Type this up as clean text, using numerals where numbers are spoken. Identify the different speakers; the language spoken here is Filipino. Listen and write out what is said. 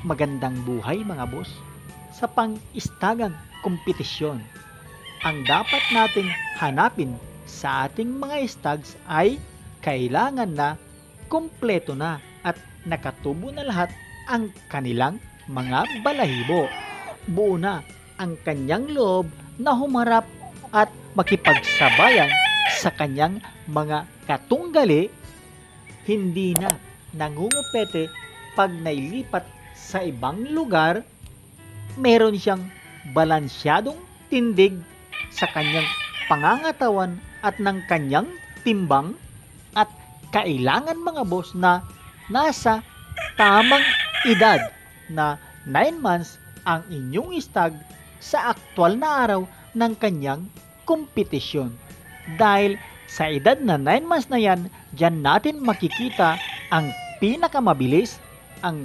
Speaker 1: magandang buhay mga boss. Sa pang-istagang kompetisyon, ang dapat nating hanapin sa ating mga stags ay kailangan na kumpleto na at nakatubo na lahat ang kanilang mga balahibo. Buo na ang kanyang loob na humarap at makipagsabayan sa kanyang mga katunggali, hindi na nangungupete pag nailipat sa ibang lugar. Meron siyang balansyadong tindig sa kanyang pangangatawan at ng kanyang timbang, at kailangan mga boss na nasa tamang edad na 9 months ang inyong stag sa aktwal na araw ng kanyang kompetisyon. Dahil sa edad na 9 months na yan, dyan natin makikita ang pinakamabilis, ang